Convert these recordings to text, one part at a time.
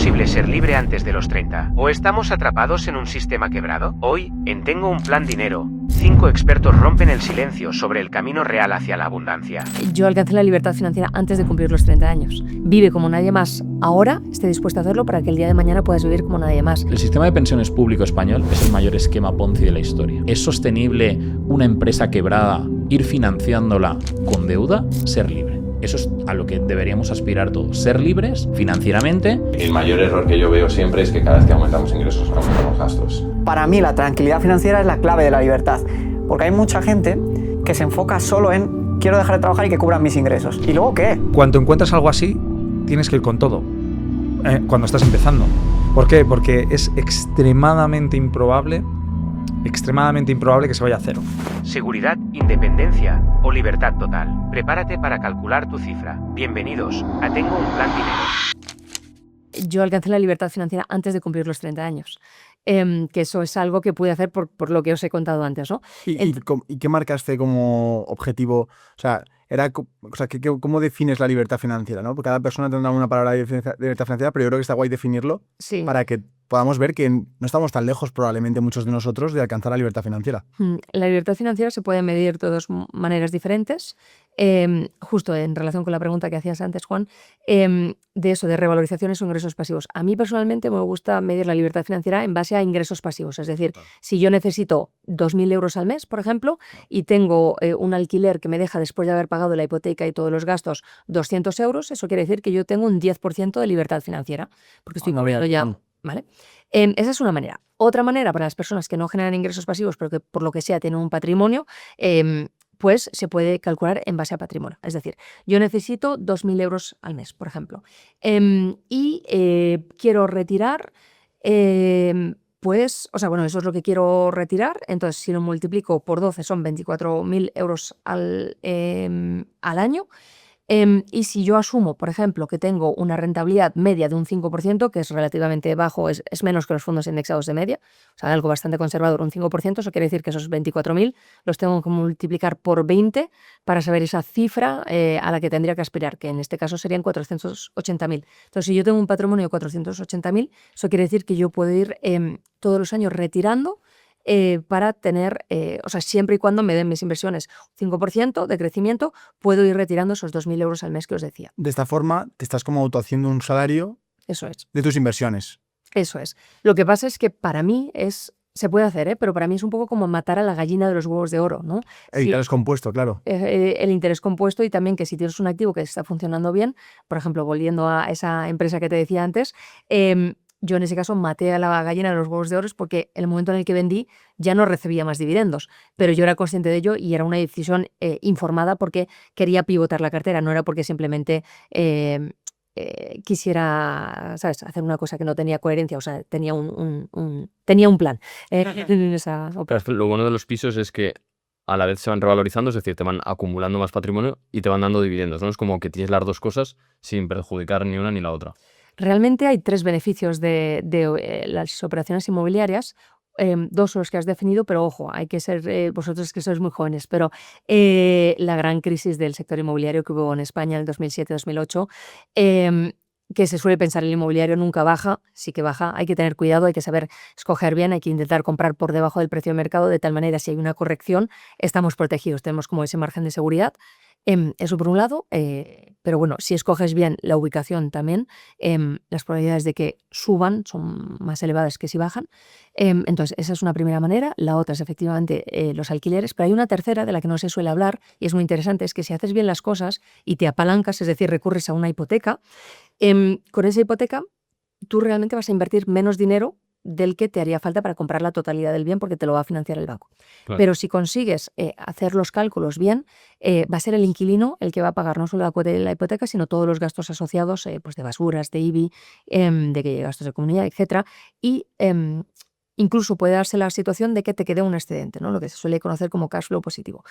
posible ser libre antes de los 30? ¿O estamos atrapados en un sistema quebrado? Hoy, en Tengo un Plan Dinero, 5 expertos rompen el silencio sobre el camino real hacia la abundancia. Yo alcancé la libertad financiera antes de cumplir los 30 años. Vive como nadie más ahora, esté dispuesto a hacerlo para que el día de mañana puedas vivir como nadie más. El sistema de pensiones público español es el mayor esquema Ponzi de la historia. ¿Es sostenible una empresa quebrada ir financiándola con deuda? Ser libre. Eso es a lo que deberíamos aspirar todos, ser libres financieramente. El mayor error que yo veo siempre es que cada vez que aumentamos ingresos, aumentamos gastos. Para mí la tranquilidad financiera es la clave de la libertad, porque hay mucha gente que se enfoca solo en quiero dejar de trabajar y que cubran mis ingresos. ¿Y luego qué? Cuando encuentras algo así, tienes que ir con todo, cuando estás empezando. ¿Por qué? Porque es extremadamente improbable que se vaya a cero. Seguridad, independencia o libertad total. Prepárate para calcular tu cifra. Bienvenidos a Tengo un Plan Dinero. Yo alcancé la libertad financiera antes de cumplir los 30 años. Que eso es algo que pude hacer por lo que os he contado antes, ¿no? ¿Y qué marcaste como objetivo? O sea, ¿cómo defines la libertad financiera, ¿no? Porque cada persona tendrá una palabra de libertad financiera, pero yo creo que está guay definirlo para que podamos ver que no estamos tan lejos, probablemente muchos de nosotros, de alcanzar la libertad financiera. La libertad financiera se puede medir de dos maneras diferentes. Justo en relación con la pregunta que hacías antes, Juan, de eso, de revalorizaciones o ingresos pasivos. A mí personalmente me gusta medir la libertad financiera en base a ingresos pasivos. Es decir, si yo necesito 2.000 euros al mes, por ejemplo, y tengo un alquiler que me deja, después de haber pagado la hipoteca y todos los gastos, 200 euros, eso quiere decir que yo tengo un 10% de libertad financiera, porque estoy moviendo ya. ¿Vale? Esa es una manera. Otra manera para las personas que no generan ingresos pasivos, pero que por lo que sea tienen un patrimonio, pues se puede calcular en base a patrimonio. Es decir, yo necesito 2.000 euros al mes, por ejemplo, y quiero retirar, eso es lo que quiero retirar. Entonces, si lo multiplico por 12 son 24.000 euros al año. Y si yo asumo, por ejemplo, que tengo una rentabilidad media de un 5%, que es relativamente bajo, es menos que los fondos indexados de media, o sea, algo bastante conservador, un 5%, eso quiere decir que esos 24.000 los tengo que multiplicar por 20 para saber esa cifra a la que tendría que aspirar, que en este caso serían 480.000. Entonces, si yo tengo un patrimonio de 480.000, eso quiere decir que yo puedo ir todos los años retirando para tener, siempre y cuando me den mis inversiones 5% de crecimiento, puedo ir retirando esos 2.000 euros al mes que os decía. De esta forma, te estás como autohaciendo un salario. Eso es. De tus inversiones. Eso es. Lo que pasa es que para mí se puede hacer, pero para mí es un poco como matar a la gallina de los huevos de oro, ¿no? El interés compuesto, claro. El interés compuesto, y también que si tienes un activo que está funcionando bien, por ejemplo, volviendo a esa empresa que te decía antes, yo en ese caso maté a la gallina de los huevos de oro porque en el momento en el que vendí ya no recibía más dividendos, pero yo era consciente de ello y era una decisión informada porque quería pivotar la cartera, no era porque simplemente quisiera, ¿sabes?, hacer una cosa que no tenía coherencia, o sea, tenía un plan. Lo bueno de los pisos es que a la vez se van revalorizando, es decir, te van acumulando más patrimonio y te van dando dividendos, ¿no? Es como que tienes las dos cosas sin perjudicar ni una ni la otra. Realmente hay 3 beneficios de las operaciones inmobiliarias. 2 son los que has definido, pero ojo, hay que ser, vosotros que sois muy jóvenes, pero la gran crisis del sector inmobiliario que hubo en España en el 2007-2008, que se suele pensar el inmobiliario nunca baja, sí que baja, hay que tener cuidado, hay que saber escoger bien, hay que intentar comprar por debajo del precio de mercado, de tal manera si hay una corrección estamos protegidos, tenemos como ese margen de seguridad. Eso por un lado, pero bueno, si escoges bien la ubicación también, las probabilidades de que suban son más elevadas que si bajan. Entonces, esa es una primera manera. La otra es efectivamente los alquileres, pero hay una tercera de la que no se suele hablar y es muy interesante, es que si haces bien las cosas y te apalancas, es decir, recurres a una hipoteca, con esa hipoteca tú realmente vas a invertir menos dinero del que te haría falta para comprar la totalidad del bien porque te lo va a financiar el banco. Claro. Pero si consigues hacer los cálculos bien, va a ser el inquilino el que va a pagar no solo la cuota de la hipoteca, sino todos los gastos asociados, pues de basuras, de IBI, de gastos de comunidad, etcétera. Y incluso puede darse la situación de que te quede un excedente, ¿no? Lo que se suele conocer como cash flow positivo.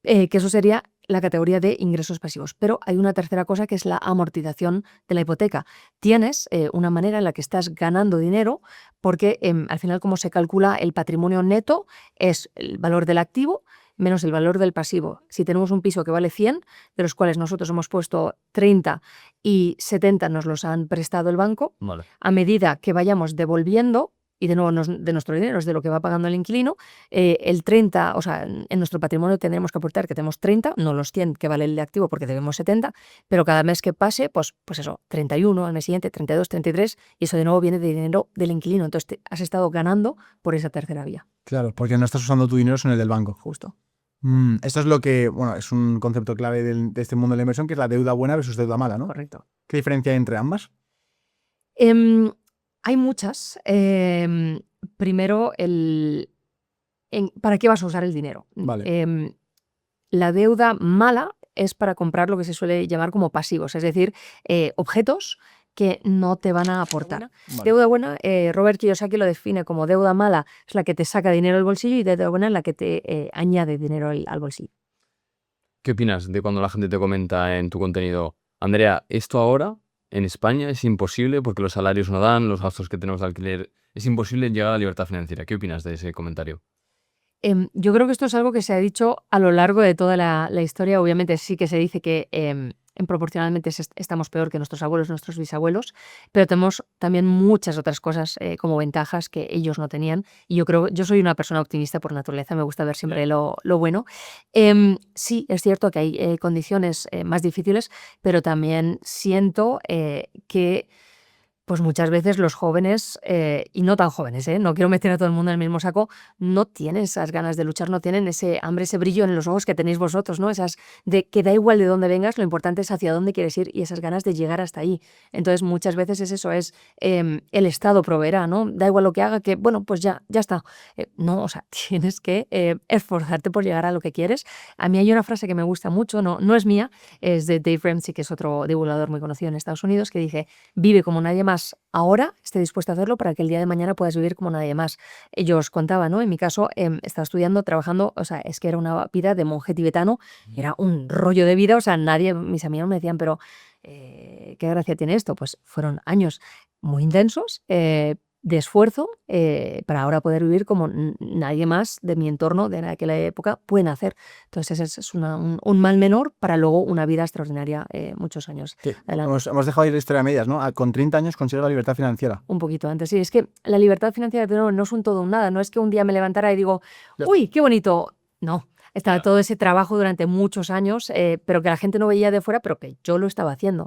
Que eso sería la categoría de ingresos pasivos. Pero hay una tercera cosa que es la amortización de la hipoteca. Tienes una manera en la que estás ganando dinero porque al final como se calcula el patrimonio neto es el valor del activo menos el valor del pasivo. Si tenemos un piso que vale 100, de los cuales nosotros hemos puesto 30 y 70 nos los han prestado el banco, Vale. a medida que vayamos devolviendo, y de nuevo de nuestro dinero, es de lo que va pagando el inquilino, el 30, o sea, en nuestro patrimonio tendremos que aportar que tenemos 30, no los 100 que vale el de activo porque debemos 70, pero cada mes que pase, pues eso, 31, al mes siguiente 32, 33, y eso de nuevo viene de dinero del inquilino. Entonces has estado ganando por esa tercera vía. Claro, porque no estás usando tu dinero, sino el del banco. Justo. Esto es lo que, bueno, es un concepto clave de este mundo de la inversión, que es la deuda buena versus deuda mala, ¿no? Correcto. ¿Qué diferencia hay entre ambas? Hay muchas. Primero, ¿para qué vas a usar el dinero? Vale. La deuda mala es para comprar lo que se suele llamar como pasivos, es decir, objetos que no te van a aportar. Vale. Deuda buena, Robert Kiyosaki lo define como deuda mala, es la que te saca dinero del bolsillo, y deuda buena es la que te añade dinero al bolsillo. ¿Qué opinas de cuando la gente te comenta en tu contenido, Andrea, esto ahora en España es imposible porque los salarios no dan, los gastos que tenemos de alquiler, es imposible llegar a la libertad financiera? ¿Qué opinas de ese comentario? Yo creo que esto es algo que se ha dicho a lo largo de toda la historia. Obviamente sí que se dice que proporcionalmente estamos peor que nuestros abuelos, nuestros bisabuelos, pero tenemos también muchas otras cosas como ventajas que ellos no tenían. Y yo soy una persona optimista por naturaleza, me gusta ver siempre lo bueno. Sí, es cierto que hay condiciones más difíciles, pero también siento que pues muchas veces los jóvenes, y no tan jóvenes, no quiero meter a todo el mundo en el mismo saco, no tienen esas ganas de luchar, no tienen ese hambre, ese brillo en los ojos que tenéis vosotros, ¿no? Esas de que da igual de dónde vengas, lo importante es hacia dónde quieres ir y esas ganas de llegar hasta ahí. Entonces muchas veces es eso, es el Estado proveerá, ¿no? Da igual lo que haga, que bueno, pues ya está. No, o sea, tienes que esforzarte por llegar a lo que quieres. A mí hay una frase que me gusta mucho, no es mía, es de Dave Ramsey, que es otro divulgador muy conocido en Estados Unidos, que dice, vive como nadie más ahora, esté dispuesto a hacerlo para que el día de mañana puedas vivir como nadie más. Yo os contaba, ¿no? En mi caso, estaba estudiando, trabajando, o sea, es que era una vida de monje tibetano, era un rollo de vida, o sea, mis amigos me decían, pero ¿qué gracia tiene esto? Pues fueron años muy intensos, de esfuerzo, para ahora poder vivir como nadie más de mi entorno de aquella época pueden hacer. Entonces ese es un mal menor para luego una vida extraordinaria muchos años. Sí. Hemos dejado ir la historia a medias, ¿no? Con 30 años consigues la libertad financiera. Un poquito antes, sí. Es que la libertad financiera no es un todo un nada. No es que un día me levantara y digo, uy, qué bonito. No. Estaba todo ese trabajo durante muchos años, pero que la gente no veía de fuera, pero que yo lo estaba haciendo.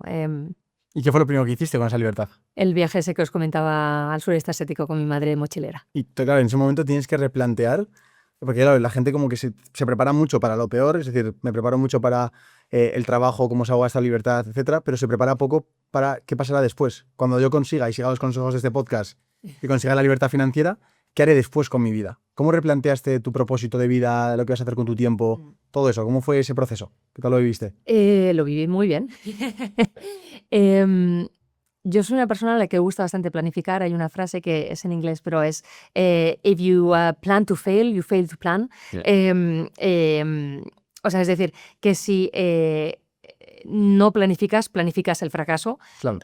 ¿Y qué fue lo primero que hiciste con esa libertad? El viaje ese que os comentaba al sureste asiático con mi madre mochilera. Y claro, en ese momento tienes que replantear, porque claro, la gente como que se prepara mucho para lo peor, es decir, me preparo mucho para el trabajo, cómo se hago esta libertad, etcétera, pero se prepara poco para qué pasará después. Cuando yo consiga y siga los consejos de este podcast y consiga la libertad financiera, ¿qué haré después con mi vida? ¿Cómo replanteaste tu propósito de vida, lo que vas a hacer con tu tiempo, todo eso? ¿Cómo fue ese proceso? ¿Qué tal lo viviste? Lo viví muy bien. Yo soy una persona a la que gusta bastante planificar. Hay una frase que es en inglés, pero es if you plan to fail, you fail to plan. O sea, es decir, que si no planificas el fracaso. Claro.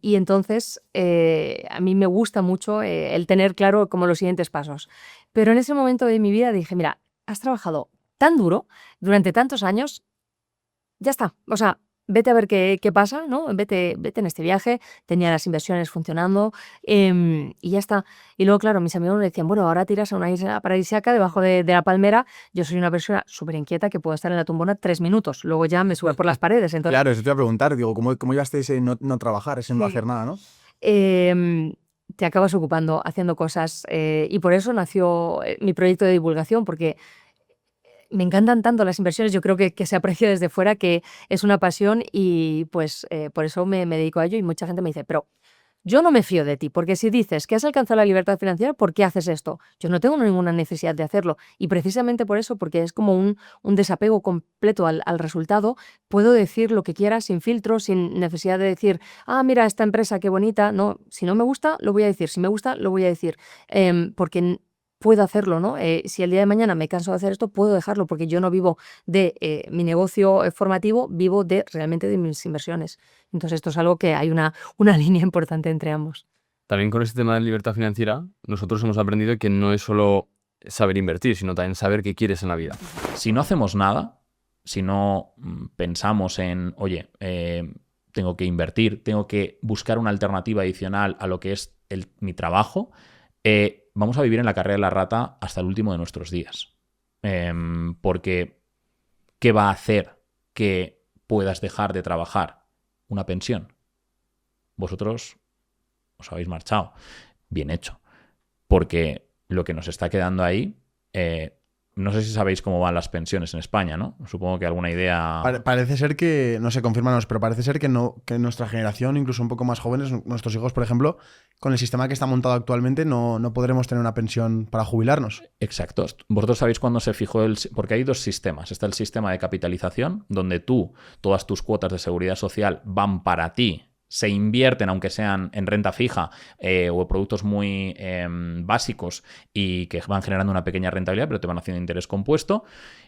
Y entonces a mí me gusta mucho el tener claro como los siguientes pasos. Pero en ese momento de mi vida dije, mira, has trabajado tan duro durante tantos años, ya está. O sea, vete a ver qué pasa, ¿no? Vete en este viaje, tenía las inversiones funcionando y ya está. Y luego, claro, mis amigos me decían, bueno, ahora tiras a una isla paradisíaca debajo de la palmera. Yo soy una persona súper inquieta que puedo estar en la tumbona 3 minutos, luego ya me sube por las paredes. Entonces, claro, eso te iba a preguntar, digo, ¿cómo llevaste ese no trabajar, ese no hacer nada, no? Te acabas ocupando, haciendo cosas y por eso nació mi proyecto de divulgación, porque me encantan tanto las inversiones, yo creo que se aprecia desde fuera, que es una pasión y pues por eso me dedico a ello y mucha gente me dice, pero yo no me fío de ti, porque si dices que has alcanzado la libertad financiera, ¿por qué haces esto? Yo no tengo ninguna necesidad de hacerlo y precisamente por eso, porque es como un desapego completo al resultado, puedo decir lo que quiera sin filtro, sin necesidad de decir, mira esta empresa qué bonita, no, si no me gusta lo voy a decir, si me gusta lo voy a decir, porque puedo hacerlo, ¿no? Si el día de mañana me canso de hacer esto, puedo dejarlo, porque yo no vivo de mi negocio formativo, vivo realmente de mis inversiones. Entonces esto es algo que hay una línea importante entre ambos. También con este tema de libertad financiera, nosotros hemos aprendido que no es solo saber invertir, sino también saber qué quieres en la vida. Si no hacemos nada, si no pensamos en, oye, tengo que invertir, tengo que buscar una alternativa adicional a lo que es mi trabajo, vamos a vivir en la carrera de la rata hasta el último de nuestros días. Porque, ¿qué va a hacer que puedas dejar de trabajar? Una pensión. Vosotros os habéis marchado. Bien hecho. Porque lo que nos está quedando ahí, no sé si sabéis cómo van las pensiones en España, ¿no? Supongo que alguna idea... Parece ser que, no sé, confírmanos, pero parece ser que no, que nuestra generación, incluso un poco más jóvenes, nuestros hijos, por ejemplo, con el sistema que está montado actualmente, no podremos tener una pensión para jubilarnos. Exacto. Vosotros sabéis cuándo se fijó porque hay dos sistemas. Está el sistema de capitalización, donde todas tus cuotas de seguridad social van para ti, se invierten, aunque sean en renta fija o productos muy básicos y que van generando una pequeña rentabilidad, pero te van haciendo interés compuesto.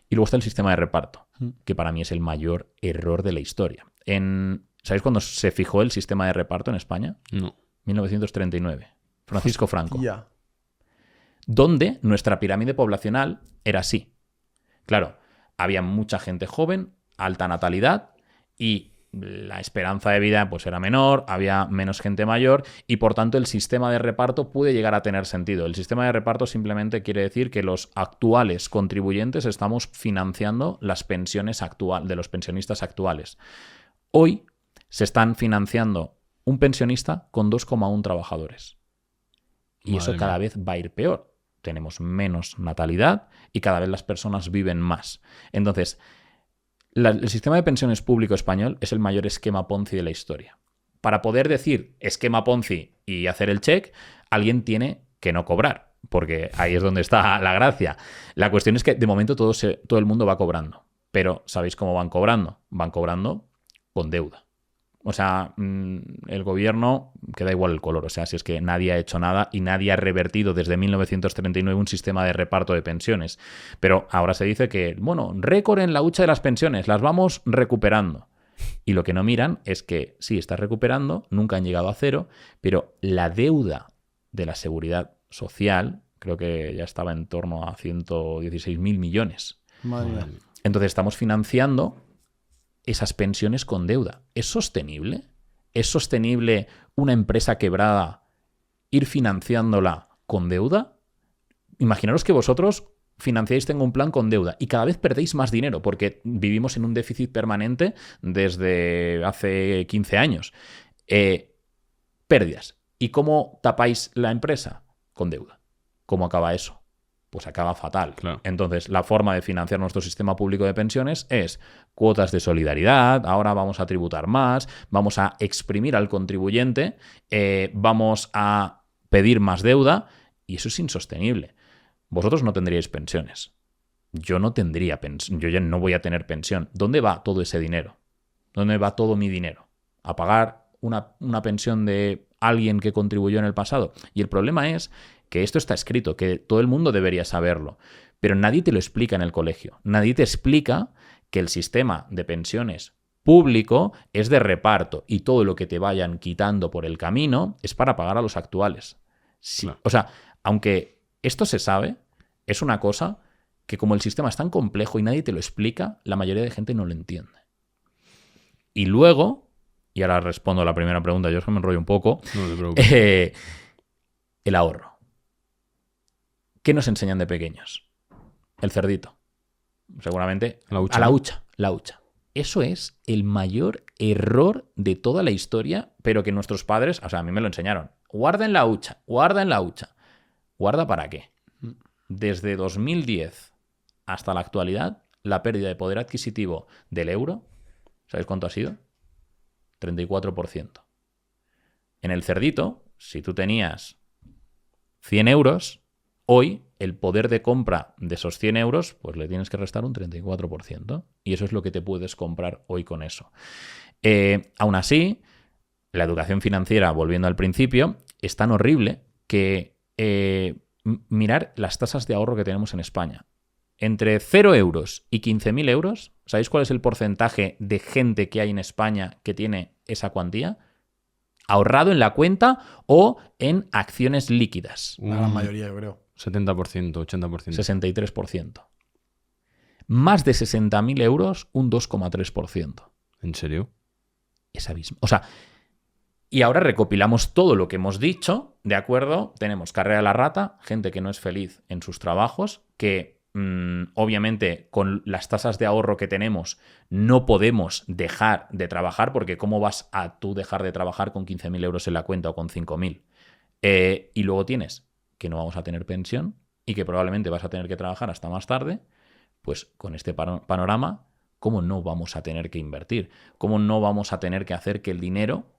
Y luego está el sistema de reparto, que para mí es el mayor error de la historia. ¿Sabéis cuándo se fijó el sistema de reparto en España? No. 1939. Francisco Franco. Ya. Donde nuestra pirámide poblacional era así. Claro, había mucha gente joven, alta natalidad y la esperanza de vida pues era menor, había menos gente mayor y por tanto el sistema de reparto puede llegar a tener sentido. El sistema de reparto simplemente quiere decir que los actuales contribuyentes estamos financiando las pensiones de los pensionistas actuales. Hoy se están financiando un pensionista con 2,1 trabajadores. Y Madre eso mía. cada vez va a ir peor. Tenemos menos natalidad y cada vez las personas viven más. Entonces, el sistema de pensiones público español es el mayor esquema Ponzi de la historia. Para poder decir esquema Ponzi y hacer el check, alguien tiene que no cobrar, porque ahí es donde está la gracia. La cuestión es que de momento todo el mundo va cobrando, pero ¿sabéis cómo van cobrando? Van cobrando con deuda. O sea, el gobierno, que da igual el color, o sea, si es que nadie ha hecho nada y nadie ha revertido desde 1939 un sistema de reparto de pensiones. Pero ahora se dice que, bueno, récord en la hucha de las pensiones, las vamos recuperando. Y lo que no miran es que sí, está recuperando, nunca han llegado a cero, pero la deuda de la seguridad social creo que ya estaba en torno a 116.000 millones. Madre mía. Entonces estamos financiando esas pensiones con deuda. ¿Es sostenible? ¿Es sostenible una empresa quebrada ir financiándola con deuda? Imaginaros que vosotros financiáis Tengo un Plan con deuda y cada vez perdéis más dinero porque vivimos en un déficit permanente desde hace 15 años. Pérdidas. ¿Y cómo tapáis la empresa? Con deuda. ¿Cómo acaba eso? Pues acaba fatal. Claro. Entonces, la forma de financiar nuestro sistema público de pensiones es cuotas de solidaridad, ahora vamos a tributar más, vamos a exprimir al contribuyente, vamos a pedir más deuda y eso es insostenible. Vosotros no tendríais pensiones. Yo no tendría pensión. Yo ya no voy a tener pensión. ¿Dónde va todo ese dinero? ¿Dónde va todo mi dinero? ¿A pagar una pensión de alguien que contribuyó en el pasado? Y el problema es que esto está escrito, que todo el mundo debería saberlo, pero nadie te lo explica en el colegio. Nadie te explica que el sistema de pensiones público es de reparto y todo lo que te vayan quitando por el camino es para pagar a los actuales. Sí, Claro. o sea, aunque esto se sabe, es una cosa que como el sistema es tan complejo y nadie te lo explica, la mayoría de gente no lo entiende. Y luego, y ahora respondo a la primera pregunta, yo es que me enrollo un poco, No te preocupes. el ahorro. ¿Qué nos enseñan de pequeños? El cerdito. Seguramente La hucha. a la hucha. La hucha. Eso es el mayor error de toda la historia, pero que nuestros padres, o sea, a mí me lo enseñaron. Guarda en la hucha, guarda en la hucha. ¿Guarda para qué? Desde 2010 hasta la actualidad, la pérdida de poder adquisitivo del euro, ¿sabéis cuánto ha sido? 34%. En el cerdito, si tú tenías 100 euros, hoy el poder de compra de esos 100 euros, pues le tienes que restar un 34%. Y eso es lo que te puedes comprar hoy con eso. Aún así, la educación financiera, volviendo al principio, es tan horrible que mirar las tasas de ahorro que tenemos en España. Entre 0 euros y 15.000 euros, ¿sabéis cuál es el porcentaje de gente que hay en España que tiene esa cuantía? Ahorrado en la cuenta o en acciones líquidas. La gran mayoría, yo creo. 70%, 80%. 63%. Más de 60.000 euros, un 2,3%. ¿En serio? Es abismal. O sea, y ahora recopilamos todo lo que hemos dicho, ¿de acuerdo? Tenemos carrera a la rata, gente que no es feliz en sus trabajos, que obviamente con las tasas de ahorro que tenemos no podemos dejar de trabajar, porque ¿cómo vas a tú dejar de trabajar con 15.000 euros en la cuenta o con 5.000? Y luego tienes que no vamos a tener pensión y que probablemente vas a tener que trabajar hasta más tarde. Pues con este panorama, ¿cómo no vamos a tener que invertir? ¿Cómo no vamos a tener que hacer que el dinero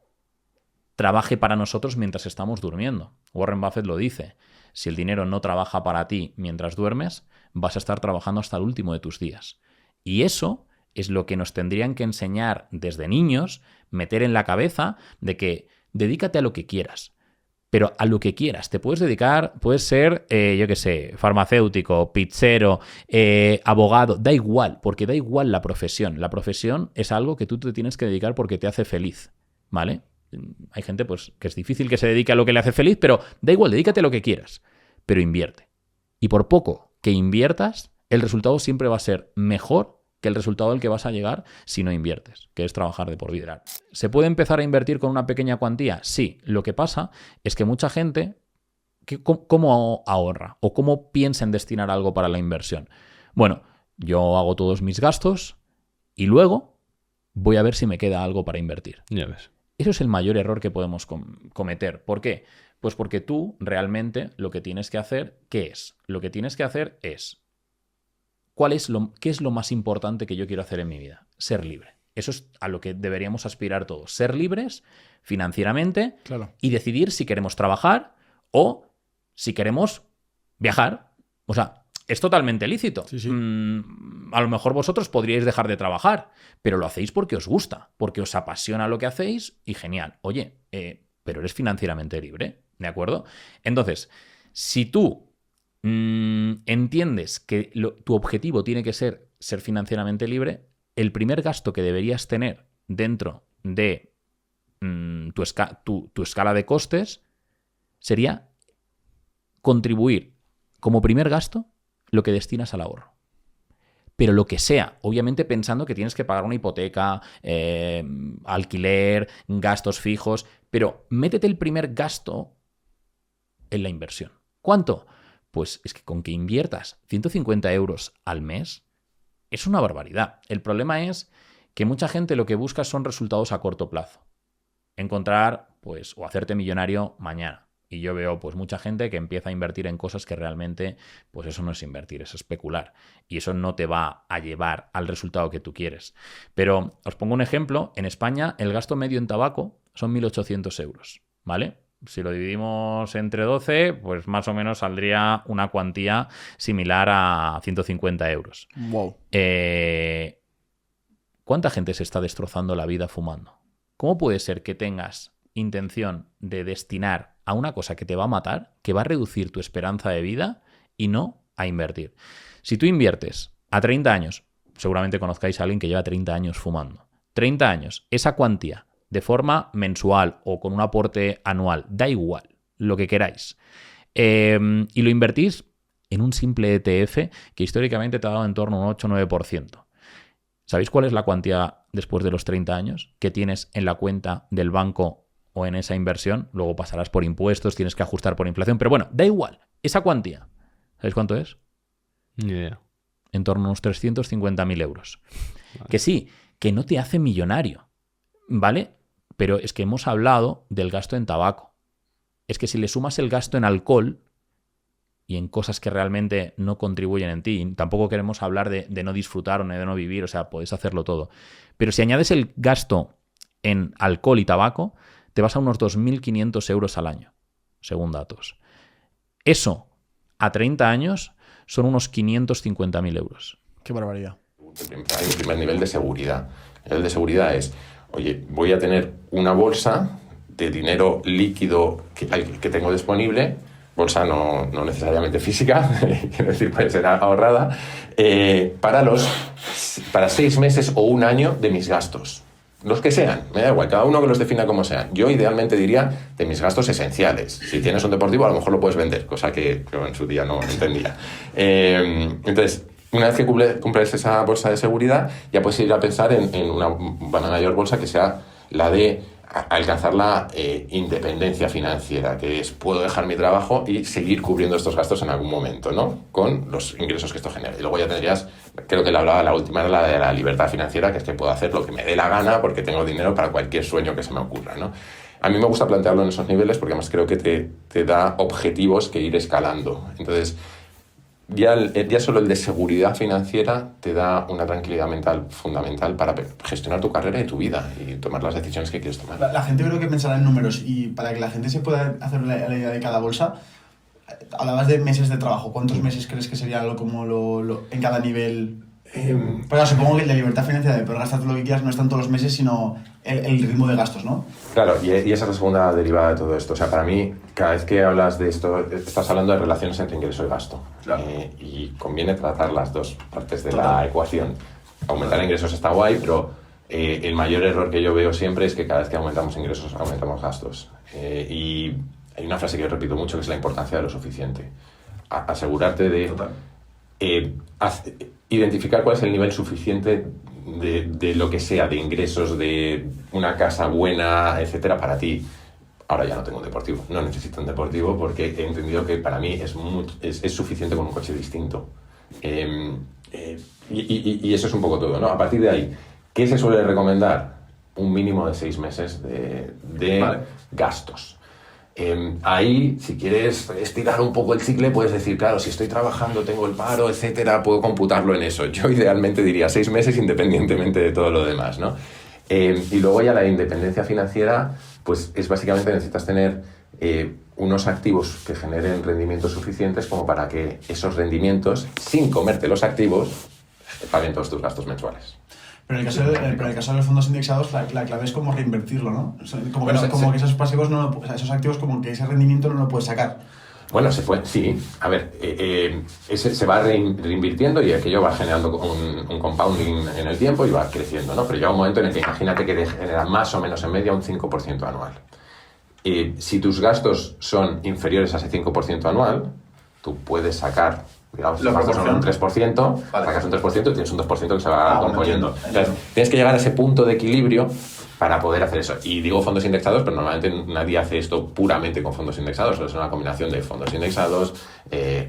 trabaje para nosotros mientras estamos durmiendo? Warren Buffett lo dice. Si el dinero no trabaja para ti mientras duermes, vas a estar trabajando hasta el último de tus días. Y eso es lo que nos tendrían que enseñar desde niños, meter en la cabeza de que dedícate a lo que quieras. Pero a lo que quieras, te puedes dedicar, puedes ser, yo qué sé, farmacéutico, pizzero, abogado, da igual, porque da igual la profesión. La profesión es algo que tú te tienes que dedicar porque te hace feliz, ¿vale? Hay gente pues que es difícil que se dedique a lo que le hace feliz, pero da igual, dedícate a lo que quieras, pero invierte. Y por poco que inviertas, el resultado siempre va a ser mejor que el resultado al que vas a llegar si no inviertes, que es trabajar de por vida. ¿Se puede empezar a invertir con una pequeña cuantía? Sí. Lo que pasa es que mucha gente, ¿cómo ahorra? ¿O cómo piensa en destinar algo para la inversión? Bueno, yo hago todos mis gastos y luego voy a ver si me queda algo para invertir. Ya ves. Eso es el mayor error que podemos cometer. ¿Por qué? Pues porque tú realmente lo que tienes que hacer, ¿qué es? Lo que tienes que hacer es ¿qué es lo más importante que yo quiero hacer en mi vida? Ser libre. Eso es a lo que deberíamos aspirar todos. Ser libres financieramente, claro, y decidir si queremos trabajar o si queremos viajar. O sea, es totalmente lícito. Sí, sí. A lo mejor vosotros podríais dejar de trabajar, pero lo hacéis porque os gusta, porque os apasiona lo que hacéis y genial. Oye, pero eres financieramente libre, ¿de acuerdo? Entonces, si tú entiendes que tu objetivo tiene que ser financieramente libre, el primer gasto que deberías tener dentro de tu escala de costes sería contribuir como primer gasto lo que destinas al ahorro. Pero lo que sea, obviamente pensando que tienes que pagar una hipoteca, alquiler, gastos fijos, pero métete el primer gasto en la inversión. ¿Cuánto? Pues es que con que inviertas 150 euros al mes es una barbaridad. El problema es que mucha gente lo que busca son resultados a corto plazo. Encontrar, pues, o hacerte millonario mañana. Y yo veo, pues, mucha gente que empieza a invertir en cosas que realmente, pues, eso no es invertir, es especular. Y eso no te va a llevar al resultado que tú quieres. Pero os pongo un ejemplo. En España, el gasto medio en tabaco son 1.800 euros, ¿vale? Si lo dividimos entre 12, pues más o menos saldría una cuantía similar a 150 euros. Wow. ¿Cuánta gente se está destrozando la vida fumando? ¿Cómo puede ser que tengas intención de destinar a una cosa que te va a matar, que va a reducir tu esperanza de vida y no a invertir? Si tú inviertes a 30 años, seguramente conozcáis a alguien que lleva 30 años fumando. 30 años, esa cuantía, de forma mensual o con un aporte anual, da igual, lo que queráis. Y lo invertís en un simple ETF que históricamente te ha dado en torno a un 8-9%. ¿Sabéis cuál es la cuantía después de los 30 años que tienes en la cuenta del banco o en esa inversión? Luego pasarás por impuestos, tienes que ajustar por inflación, pero bueno, da igual, esa cuantía. ¿Sabéis cuánto es? Ni idea. En torno a unos 350.000 euros. Vale. Que sí, que no te hace millonario, ¿vale? Pero es que hemos hablado del gasto en tabaco. Es que si le sumas el gasto en alcohol y en cosas que realmente no contribuyen en ti, tampoco queremos hablar de no disfrutar o de no vivir, o sea, puedes hacerlo todo. Pero si añades el gasto en alcohol y tabaco, te vas a unos 2.500 euros al año, según datos. Eso, a 30 años, son unos 550.000 euros. Qué barbaridad. Hay un primer nivel de seguridad. El nivel de seguridad es, oye, voy a tener una bolsa de dinero líquido que tengo disponible, bolsa no necesariamente física, quiero decir, puede ser ahorrada, para 6 meses o un año de mis gastos. los que sean, me da igual, cada uno que los defina como sean. Yo idealmente diría de mis gastos esenciales. Si tienes un deportivo, a lo mejor lo puedes vender, cosa que yo en su día no entendía. Entonces, una vez que cumples esa bolsa de seguridad, ya puedes ir a pensar en una mayor bolsa que sea la de alcanzar la independencia financiera, que es puedo dejar mi trabajo y seguir cubriendo estos gastos en algún momento, ¿no? Con los ingresos que esto genera. Y luego ya tendrías, creo que la última era la de la libertad financiera, que es que puedo hacer lo que me dé la gana porque tengo dinero para cualquier sueño que se me ocurra, ¿no? A mí me gusta plantearlo en esos niveles porque además creo que te da objetivos que ir escalando. Entonces, ya solo el de seguridad financiera te da una tranquilidad mental fundamental para gestionar tu carrera y tu vida y tomar las decisiones que quieres tomar. La gente creo que pensará en números, y para que la gente se pueda hacer la idea de cada bolsa, hablabas de meses de trabajo. ¿Cuántos meses crees que sería en cada nivel? Pero supongo que el de libertad financiera de poder gastar todo lo que quieras no es tanto los meses, sino el ritmo de gastos, ¿no? Claro, y esa es la segunda derivada de todo esto. O sea, para mí, cada vez que hablas de esto, estás hablando de relaciones entre ingreso y gasto. Claro. Y conviene tratar las dos partes de la ecuación. Aumentar ingresos está guay, pero el mayor error que yo veo siempre es que cada vez que aumentamos ingresos, aumentamos gastos. Y hay una frase que yo repito mucho, que es la importancia de lo suficiente. Asegurarte de... identificar cuál es el nivel suficiente de lo que sea, de ingresos, de una casa buena, etcétera, para ti. Ahora ya no tengo un deportivo, no necesito un deportivo porque he entendido que para mí es suficiente con un coche distinto. Y eso es un poco todo, ¿no? A partir de ahí, ¿qué se suele recomendar? Un mínimo de 6 meses de gastos. Ahí, si quieres estirar un poco el cicle, puedes decir, claro, si estoy trabajando, tengo el paro, etcétera, puedo computarlo en eso. Yo idealmente diría 6 meses independientemente de todo lo demás, ¿no? Y luego ya la independencia financiera, pues es básicamente necesitas tener unos activos que generen rendimientos suficientes como para que esos rendimientos, sin comerte los activos, paguen todos tus gastos mensuales. Pero en el caso de los fondos indexados, la clave es como reinvertirlo, ¿no? O sea, como que esos pasivos, esos activos, como que ese rendimiento no lo puedes sacar. Bueno, se puede, sí. A ver, se va reinvirtiendo y aquello va generando un compounding en el tiempo y va creciendo, ¿no? Pero llega un momento en el que imagínate que genera más o menos en media un 5% anual. Si tus gastos son inferiores a ese 5% anual, tú puedes sacar, digamos, los gastos son un 3%, sacas un 3% y tienes un 2% que se va componiendo. Entonces, tienes que llegar a ese punto de equilibrio para poder hacer eso. Y digo fondos indexados, pero normalmente nadie hace esto puramente con fondos indexados. Es una combinación de fondos indexados,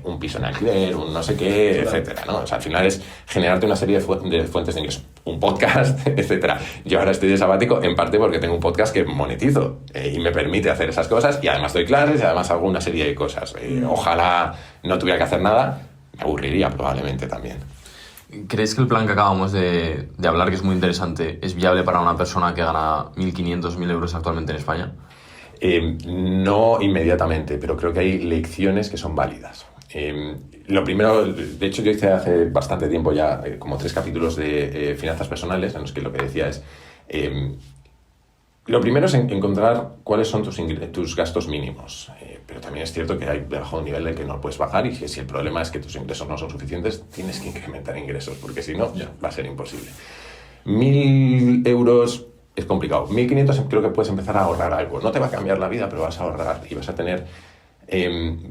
un piso en alquiler, un no sé qué, etcétera, ¿no? O sea, al final es generarte una serie de fuentes de ingresos. Un podcast, etcétera. Yo ahora estoy de sabático en parte porque tengo un podcast que monetizo y me permite hacer esas cosas y además doy clases y además hago una serie de cosas. Ojalá no tuviera que hacer nada, me aburriría probablemente también. ¿Crees que el plan que acabamos de hablar, que es muy interesante, es viable para una persona que gana 1.500, 1.000 euros actualmente en España? No inmediatamente, pero creo que hay lecciones que son válidas. Lo primero, de hecho yo hice hace bastante tiempo ya como 3 capítulos de finanzas personales en los que lo que decía es lo primero es encontrar cuáles son tus gastos mínimos, pero también es cierto que hay debajo de un nivel del que no puedes bajar y que si el problema es que tus ingresos no son suficientes, tienes que incrementar ingresos porque si no, va a ser imposible. 1.000 euros es complicado. 1.500 creo que puedes empezar a ahorrar algo. No te va a cambiar la vida, pero vas a ahorrar y vas a tener...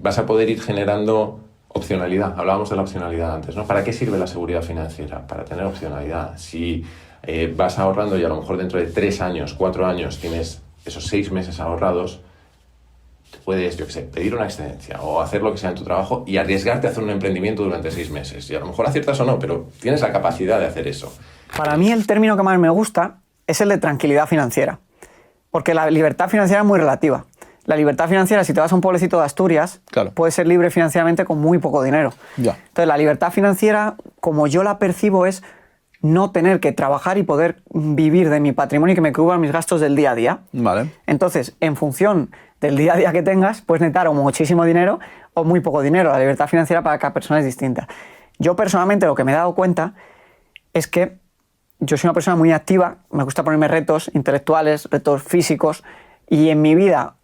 vas a poder ir generando opcionalidad. Hablábamos de la opcionalidad antes, ¿no? ¿Para qué sirve la seguridad financiera? Para tener opcionalidad. Si vas ahorrando y a lo mejor dentro de 3 años, 4 años tienes esos 6 meses ahorrados, te puedes, yo qué sé, pedir una excedencia o hacer lo que sea en tu trabajo y arriesgarte a hacer un emprendimiento durante 6 meses. Y a lo mejor aciertas o no, pero tienes la capacidad de hacer eso. Para mí el término que más me gusta es el de tranquilidad financiera, porque la libertad financiera es muy relativa. La libertad financiera, si te vas a un pueblecito de Asturias, claro, puedes ser libre financieramente con muy poco dinero. Ya. Entonces, la libertad financiera, como yo la percibo, es no tener que trabajar y poder vivir de mi patrimonio y que me cubran mis gastos del día a día. Vale. Entonces, en función del día a día que tengas, puedes necesitar o muchísimo dinero o muy poco dinero. La libertad financiera para cada persona es distinta. Yo, personalmente, lo que me he dado cuenta es que yo soy una persona muy activa, me gusta ponerme retos intelectuales, retos físicos, y en mi vida,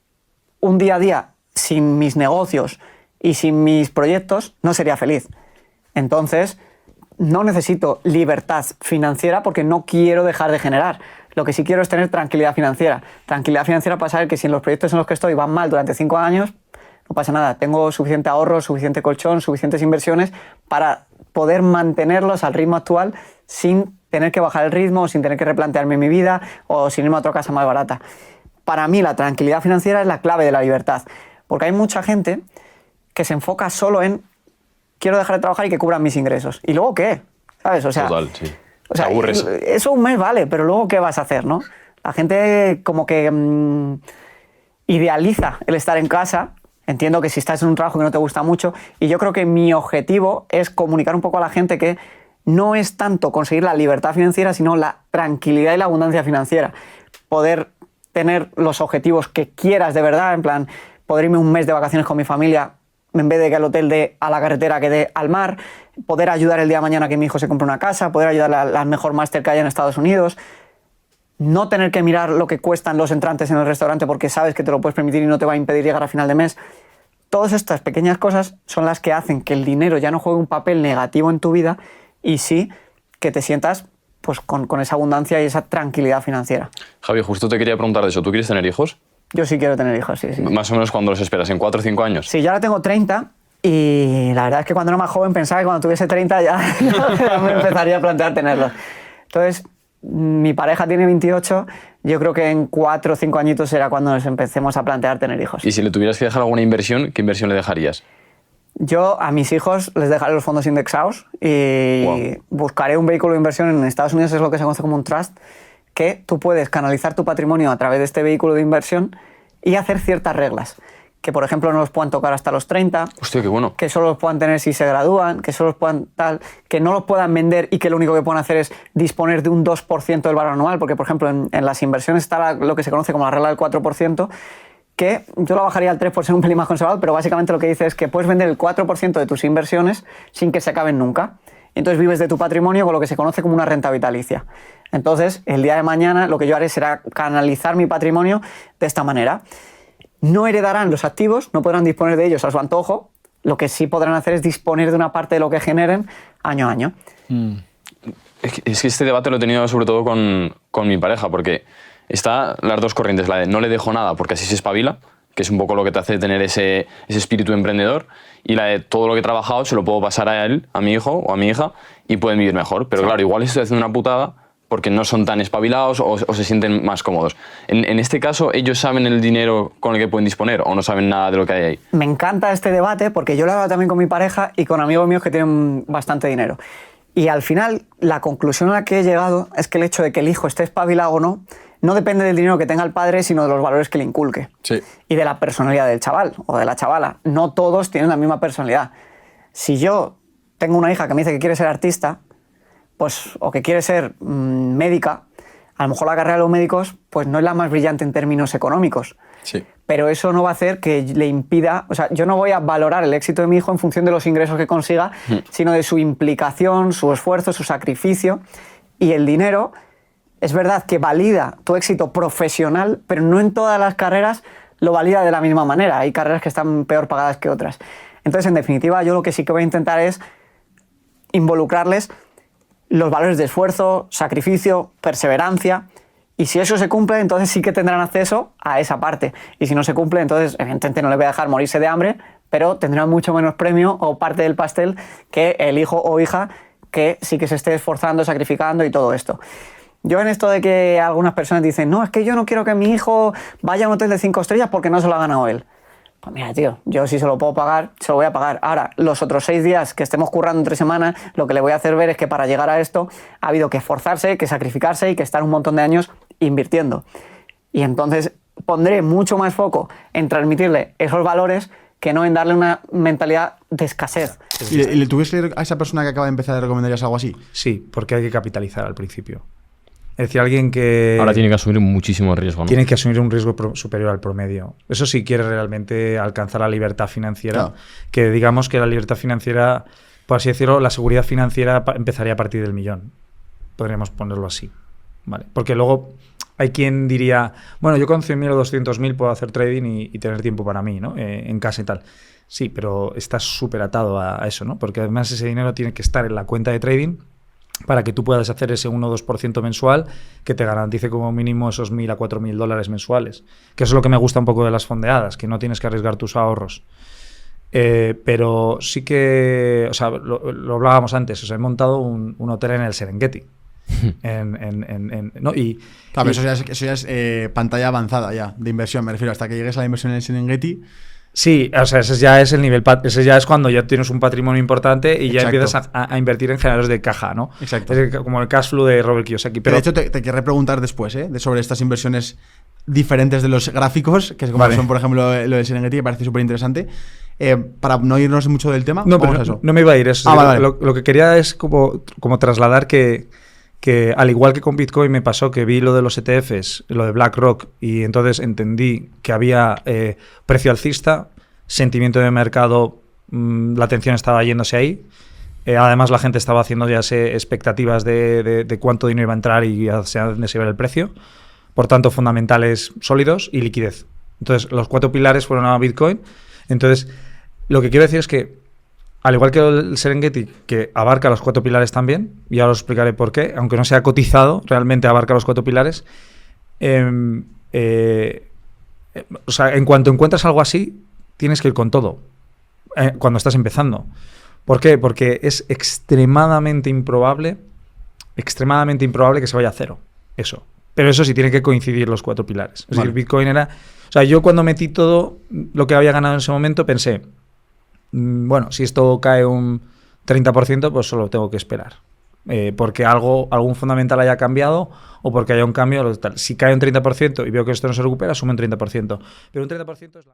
un día a día sin mis negocios y sin mis proyectos, no sería feliz. Entonces, no necesito libertad financiera porque no quiero dejar de generar. Lo que sí quiero es tener tranquilidad financiera. Tranquilidad financiera para saber que si en los proyectos en los que estoy van mal durante 5 años, no pasa nada. Tengo suficiente ahorro, suficiente colchón, suficientes inversiones para poder mantenerlos al ritmo actual sin tener que bajar el ritmo, sin tener que replantearme mi vida o sin irme a otra casa más barata. Para mí la tranquilidad financiera es la clave de la libertad, porque hay mucha gente que se enfoca solo en quiero dejar de trabajar y que cubran mis ingresos. ¿Y luego qué? ¿Sabes? O sea, total, sí. O sea, te aburres. Eso un mes vale, pero luego ¿qué vas a hacer, no? La gente como que idealiza el estar en casa. Entiendo que si estás en un trabajo que no te gusta mucho, y yo creo que mi objetivo es comunicar un poco a la gente que no es tanto conseguir la libertad financiera, sino la tranquilidad y la abundancia financiera. Poder tener los objetivos que quieras de verdad, en plan, poder irme un mes de vacaciones con mi familia en vez de que el hotel dé a la carretera que dé al mar, poder ayudar el día de mañana a que mi hijo se compre una casa, poder ayudar al mejor máster que haya en Estados Unidos, no tener que mirar lo que cuestan los entrantes en el restaurante porque sabes que te lo puedes permitir y no te va a impedir llegar a final de mes. Todas estas pequeñas cosas son las que hacen que el dinero ya no juegue un papel negativo en tu vida y sí que te sientas pues, con esa abundancia y esa tranquilidad financiera. Javi, justo te quería preguntar de eso. ¿Tú quieres tener hijos? Yo sí quiero tener hijos, sí. Más o menos, ¿cuándo los esperas? ¿En 4 o 5 años? Sí, yo ahora tengo 30 y la verdad es que cuando era más joven pensaba que cuando tuviese 30 ya me empezaría a plantear tenerlos. Entonces, mi pareja tiene 28, yo creo que en 4 o 5 añitos será cuando nos empecemos a plantear tener hijos. Y si le tuvieras que dejar alguna inversión, ¿qué inversión le dejarías? Yo a mis hijos les dejaré los fondos indexados y buscaré un vehículo de inversión. En Estados Unidos es lo que se conoce como un trust, que tú puedes canalizar tu patrimonio a través de este vehículo de inversión y hacer ciertas reglas. Que, por ejemplo, no los puedan tocar hasta los 30. Hostia, qué bueno. Que solo los puedan tener si se gradúan, que solo los puedan tal, que no los puedan vender y que lo único que puedan hacer es disponer de un 2% del valor anual, porque, por ejemplo, en las inversiones está lo que se conoce como la regla del 4%, que yo la bajaría al 3 por ser un pelín más conservador, pero básicamente lo que dice es que puedes vender el 4% de tus inversiones sin que se acaben nunca. Entonces vives de tu patrimonio con lo que se conoce como una renta vitalicia. Entonces, el día de mañana lo que yo haré será canalizar mi patrimonio de esta manera. No heredarán los activos, no podrán disponer de ellos a su antojo. Lo que sí podrán hacer es disponer de una parte de lo que generen año a año. Es que este debate lo he tenido sobre todo con mi pareja, porque está las dos corrientes, la de no le dejo nada porque así se espabila, que es un poco lo que te hace tener ese espíritu emprendedor, y la de todo lo que he trabajado se lo puedo pasar a él, a mi hijo o a mi hija, y pueden vivir mejor. Pero claro, igual estoy haciendo una putada porque no son tan espabilados o se sienten más cómodos. En este caso, ¿ellos saben el dinero con el que pueden disponer o no saben nada de lo que hay ahí? Me encanta este debate porque yo lo he hablado también con mi pareja y con amigos míos que tienen bastante dinero. Y al final, la conclusión a la que he llegado es que el hecho de que el hijo esté espabilado o no, no depende del dinero que tenga el padre, sino de los valores que le inculque. Sí. Y de la personalidad del chaval o de la chavala. No todos tienen la misma personalidad. Si yo tengo una hija que me dice que quiere ser artista, pues, o que quiere ser médica, a lo mejor la carrera de los médicos pues, no es la más brillante en términos económicos. Sí. Pero eso no va a hacer que le impida... O sea, yo no voy a valorar el éxito de mi hijo en función de los ingresos que consiga, sino de su implicación, su esfuerzo, su sacrificio. Y el dinero, es verdad que valida tu éxito profesional, pero no en todas las carreras lo valida de la misma manera. Hay carreras que están peor pagadas que otras. Entonces, en definitiva, yo lo que sí que voy a intentar es involucrarles los valores de esfuerzo, sacrificio, perseverancia. Y si eso se cumple, entonces sí que tendrán acceso a esa parte. Y si no se cumple, entonces evidentemente no les voy a dejar morirse de hambre, pero tendrán mucho menos premio o parte del pastel que el hijo o hija que sí que se esté esforzando, sacrificando y todo esto. Yo en esto de que algunas personas dicen, no, es que yo no quiero que mi hijo vaya a un hotel de 5 estrellas porque no se lo ha ganado él. Pues mira, tío, yo si se lo puedo pagar, se lo voy a pagar. Ahora, los otros 6 días que estemos currando entre semanas, lo que le voy a hacer ver es que para llegar a esto ha habido que esforzarse, que sacrificarse y que estar un montón de años invirtiendo. Y entonces pondré mucho más foco en transmitirle esos valores que no en darle una mentalidad de escasez. ¿Y le tuviese a esa persona que acaba de empezar, le recomendarías algo así? Sí, porque hay que capitalizar al principio. Es decir, alguien que... Ahora tiene que asumir muchísimo riesgo, ¿no? Tiene que asumir un riesgo superior al promedio. Eso sí quiere realmente alcanzar la libertad financiera. Claro. Que digamos que la libertad financiera, por así decirlo, la seguridad financiera empezaría a partir del 1.000.000. Podríamos ponerlo así. ¿Vale? Porque luego hay quien diría, bueno, yo con 100.000 o 200.000 puedo hacer trading y tener tiempo para mí, ¿no? En casa y tal. Sí, pero estás súper atado a eso, ¿no? Porque además ese dinero tiene que estar en la cuenta de trading para que tú puedas hacer ese 1 o 2% mensual que te garantice como mínimo esos $1.000 a $4.000 mensuales. Que eso es lo que me gusta un poco de las fondeadas, que no tienes que arriesgar tus ahorros. Pero sí que, o sea, lo hablábamos antes, o sea, he montado un hotel en el Serengeti. ¿No? Claro, eso ya es pantalla avanzada ya, de inversión, me refiero, hasta que llegues a la inversión en el Serengeti. Sí, o sea, ese ya es el nivel, ese ya es cuando ya tienes un patrimonio importante y ya empiezas a invertir en generadores de caja, ¿no? Exacto. Es como el cash flow de Robert Kiyosaki. Pero de hecho, te querré preguntar después, sobre estas inversiones diferentes de los gráficos, que es como son, por ejemplo, lo del Serengeti, que parece súper interesante. Para no irnos mucho del tema, no, pero eso. No me iba a ir eso. Vale. Lo que quería es como trasladar que al igual que con Bitcoin me pasó que vi lo de los ETFs, lo de BlackRock, y entonces entendí que había precio alcista, sentimiento de mercado, la atención estaba yéndose ahí. Además, la gente estaba haciendo ya expectativas de cuánto dinero iba a entrar y hacia dónde se iba el precio. Por tanto, fundamentales sólidos y liquidez. Entonces, los 4 pilares fueron a Bitcoin. Entonces, lo que quiero decir es que, al igual que el Serengeti, que abarca los 4 pilares también, y ahora os explicaré por qué, aunque no sea cotizado, realmente abarca los 4 pilares. O sea, en cuanto encuentras algo así, tienes que ir con todo, cuando estás empezando. ¿Por qué? Porque es extremadamente improbable que se vaya a cero, eso. Pero eso sí, tiene que coincidir los 4 pilares. Es decir, Bitcoin era... O sea, yo cuando metí todo lo que había ganado en ese momento pensé, bueno, si esto cae un 30%, pues solo tengo que esperar. Porque algún fundamental haya cambiado o porque haya un cambio. Si cae un 30% y veo que esto no se recupera, asumo un 30%. Pero un 30% es la...